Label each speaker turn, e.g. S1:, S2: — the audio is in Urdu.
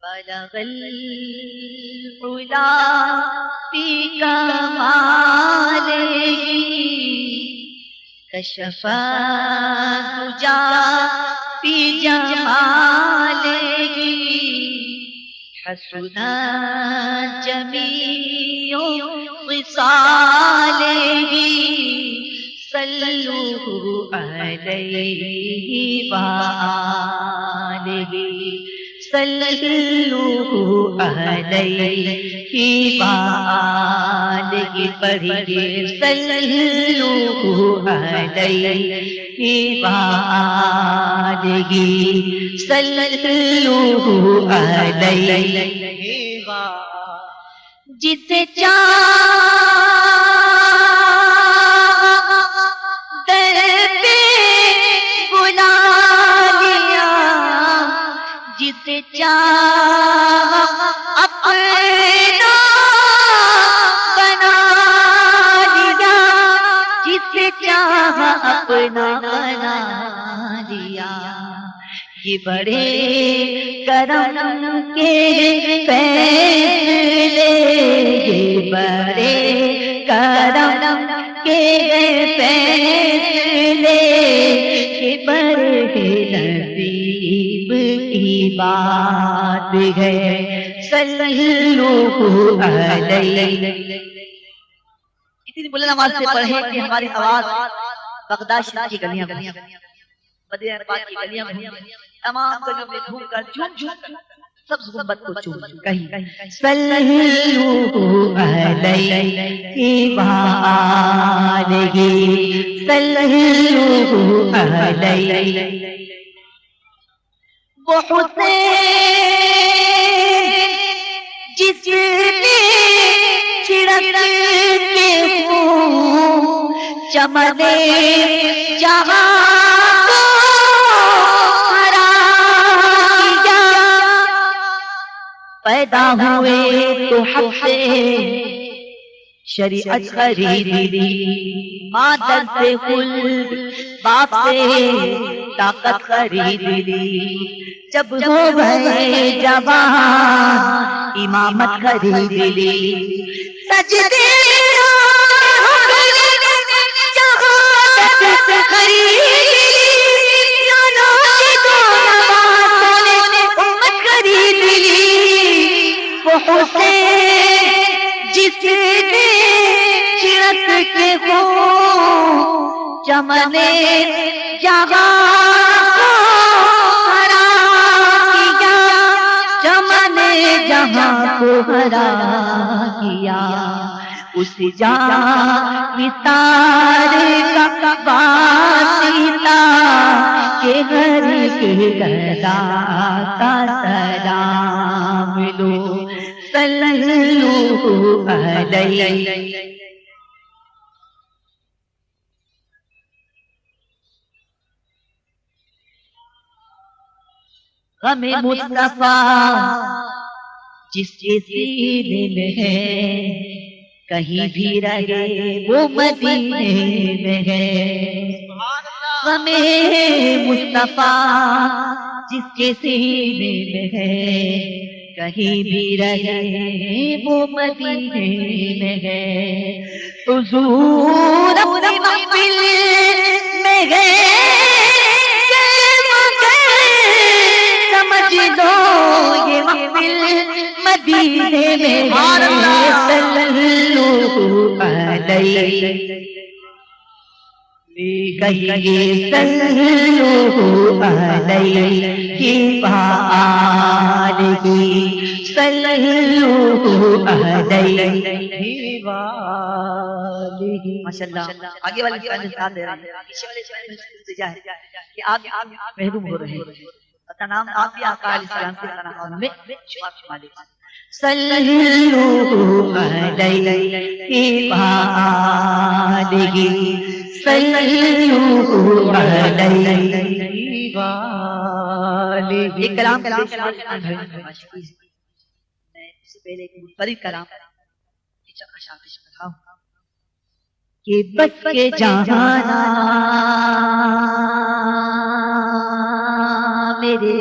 S1: بلغ العلا في كماله كشف الدجى في جماله حسنت جميع خصاله صلوا عليه وآله صلوا علیہ وآلہ پڑھیے صلوا علیہ وآلہ صلوا علیہ جسے جسے چاہ اپنا بنا لیا جسے چاہ اپنا بنا لیا یہ بڑے کرم کے فیصلے یہ بڑے کرم کے فیصلے یہ بڑے نصیب کی بات ہے صلوا علیہ. اتنی بلند آواز سے پڑھیں کہ ہماری آواز بغداد شریف کی گلیاں بنی مدینہ پاک کی گلیاں بنی تمام گلیوں میں گھوم کر جھوم جھوم سب غربت کو چوم کہیں صلوا علیہ وآلہ صلوا علیہ. وہ حسین جس نے چھڑک کے خون چمنے جہاں کو ہرا کیا پیدا ہوئے تو حق سے شریعت خرید لی مادر سے خلد باپ سے طاقت خرید لی جب ہو گئے جوان امامت خرید لی سجدے خرید لی وہ حسین جس نے چھڑک کے ہو چمنے جہاں کو ہرا کیا چمنے جہاں کو ہرا کیا اس جان نثار کا واسطہ کہ ہر کے گدا کا سلام لو صلوا علیہ. غم مصطفیٰ جس کے سینے میں ہے کہیں بھی رہے وہ مدینے میں ہے. غم مصطفیٰ جس کے سینے میں ہے کہیں بھی رہے وہ مدینے میں ہے. حضور اپنی محفل میں گئے سمجھ لو یہ محفل مدینے میں صلوا علیہ کہیے صلوا علیہ وآلہ صلوا علیہ وآلہ. ماشاءاللہ آگے والے چینل ساتھ دے رہے ہیں پیچھے والے چینل سے جا ہے کہ آپ محروم ہو رہے ہیں تنام آپ بھی آقا علیہ السلام کے تنام میں شمال صلوا علیہ وآلہ صلوا علیہ وآلہ. ایک کلام میں اس سے پہلے ایک منفرد کلام کہ بس کے جہانا میرے